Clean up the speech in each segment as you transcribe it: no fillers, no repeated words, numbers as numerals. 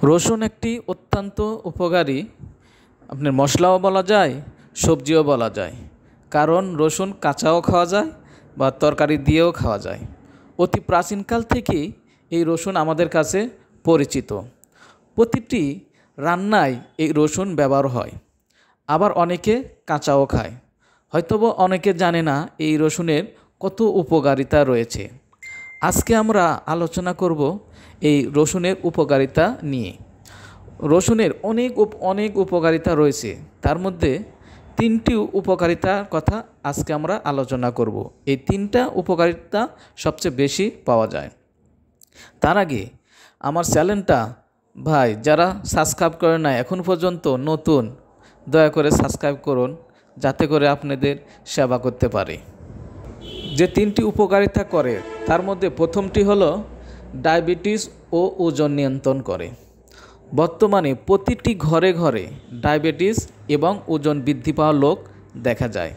রসুন একটি অত্যন্ত উপকারী আপনার মশলাও বলা যায়, সবজিও বলা যায়। কারণ রসুন কাঁচাও খাওয়া যায় বা তরকারি দিয়েও খাওয়া যায়। অতি প্রাচীনকাল থেকেই এই রসুন আমাদের কাছে পরিচিত। প্রতিটি রান্নায় এই রসুন ব্যবহার হয়, আবার অনেকে কাঁচাও খায়। হয়তোবা অনেকে জানে না এই রসুনের কত উপকারিতা রয়েছে। আজকে আমরা আলোচনা করব এই রসুনের উপকারিতা নিয়ে। রসুনের অনেক উপকারিতা রয়েছে, তার মধ্যে তিনটি উপকারিতার কথা আজকে আমরা আলোচনা করব। এই তিনটা উপকারিতা সবচেয়ে বেশি পাওয়া যায়। তার আগে আমার চ্যানেলটা ভাই যারা সাবস্ক্রাইব করে না এখন পর্যন্ত নতুন, দয়া করে সাবস্ক্রাইব করুন, যাতে করে আপনাদের সেবা করতে পারে। যে তিনটি উপকারিতা করে তার মধ্যে প্রথমটি হলো ডায়াবেটিস ও ওজন নিয়ন্ত্রণ করে। বর্তমানে প্রতিটি ঘরে ঘরে ডায়াবেটিস এবং ওজন বৃদ্ধি পাওয়া লোক দেখা যায়।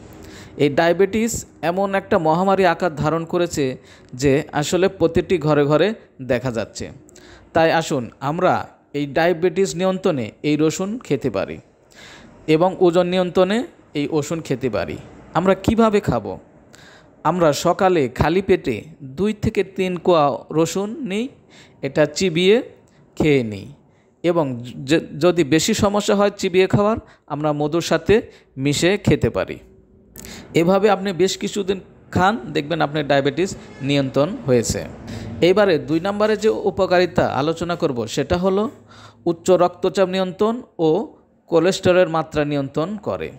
এই ডায়াবেটিস এমন একটা মহামারী আকার ধারণ করেছে যে আসলে প্রতিটি ঘরে ঘরে দেখা যাচ্ছে। তাই আসুন আমরা এই ডায়াবেটিস নিয়ন্ত্রণে এই রসুন খেতে পারি এবং ওজন নিয়ন্ত্রণে এই রসুন খেতে পারি। আমরা কিভাবে খাবো? আমরা সকালে খালি পেটে 2 থেকে 3 কোয়া রসুন নিই, এটা চিবিয়ে খেয়ে নিই। এবং যদি বেশি সমস্যা হয় চিবিয়ে খাওয়ার, আমরা মধুর সাথে মিশে খেতে পারি। এভাবে আপনি বেশ কিছুদিন খান, দেখবেন আপনার ডায়াবেটিস নিয়ন্ত্রণ হয়েছে। এবারে 2 নম্বরে যে উপকারিতা আলোচনা করব সেটা হলো উচ্চ রক্তচাপ নিয়ন্ত্রণ ও কোলেস্টেরলের মাত্রা নিয়ন্ত্রণ করে।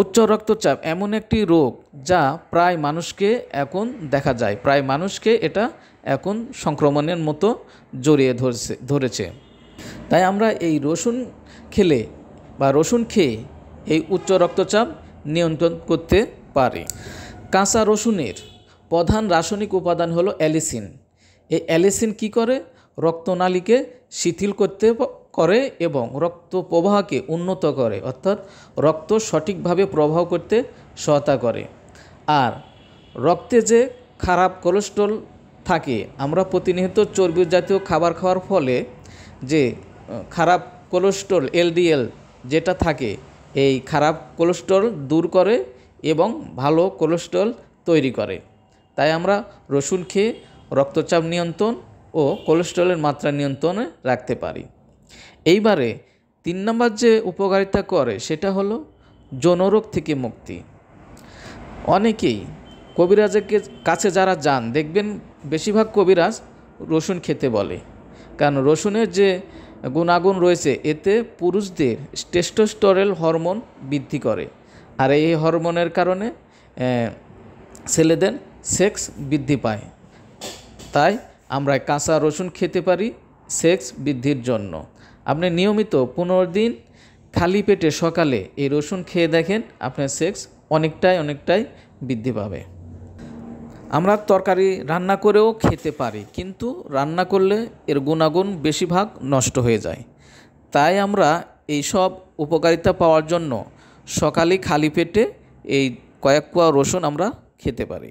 উচ্চ রক্তচাপ এমন একটি রোগ যা প্রায় মানুষকে এখন দেখা যায়, প্রায় মানুষকে এটা এখন সংক্রমণের মতো জড়িয়ে ধরেছে। তাই আমরা এই রসুন খেলে বা রসুন খেয়ে এই উচ্চ রক্তচাপ নিয়ন্ত্রণ করতে পারি। কাঁচা রসুনের প্রধান রাসায়নিক উপাদান হলো অ্যালিসিন। এই অ্যালিসিন কী করে? রক্তনালীকে শিথিল করতে করে এবং রক্ত প্রবাহকে উন্নত করে, অর্থাৎ রক্ত সঠিকভাবে প্রবাহ করতে সহায়তা করে। আর রক্তে যে খারাপ কোলেস্ট্রল থাকে, আমরা প্রতিনিয়ত চর্বি জাতীয় খাবার খাওয়ার ফলে যে খারাপ কোলেস্ট্রল এলডিএল যেটা থাকে, এই খারাপ কোলেস্ট্রল দূর করে এবং ভালো কোলেস্ট্রল তৈরি করে। তাই আমরা রসুন খেয়ে রক্তচাপ নিয়ন্ত্রণ ও কোলেস্ট্রলের মাত্রা নিয়ন্ত্রণে রাখতে পারি। এইবারে 3 নম্বর যে উপকারিতা করে সেটা হলো যৌনরোগ থেকে মুক্তি। অনেকেই কবিরাজের কাছে যারা যান দেখবেন বেশিরভাগ কবিরাজ রসুন খেতে বলে, কারণ রসুনের যে গুণাগুণ রয়েছে এতে পুরুষদের টেস্টোস্টেরন হরমোন বৃদ্ধি করে। আর এই হরমোনের কারণে ছেলেদের সেক্স বৃদ্ধি পায়। তাই আমরা কাঁচা রসুন খেতে পারি সেক্স বৃদ্ধির জন্য। আপনি নিয়মিত 15 দিন খালি পেটে সকালে এই রসুন খেয়ে দেখেন, আপনার সেক্স অনেকটাই বৃদ্ধি পাবে। আমরা তরকারি রান্না করেও খেতে পারি, কিন্তু রান্না করলে এর গুণাগুণ বেশিরভাগ নষ্ট হয়ে যায়। তাই আমরা এই সব উপকারিতা পাওয়ার জন্য সকালে খালি পেটে এই কয়েক কোয়া রসুন আমরা খেতে পারি।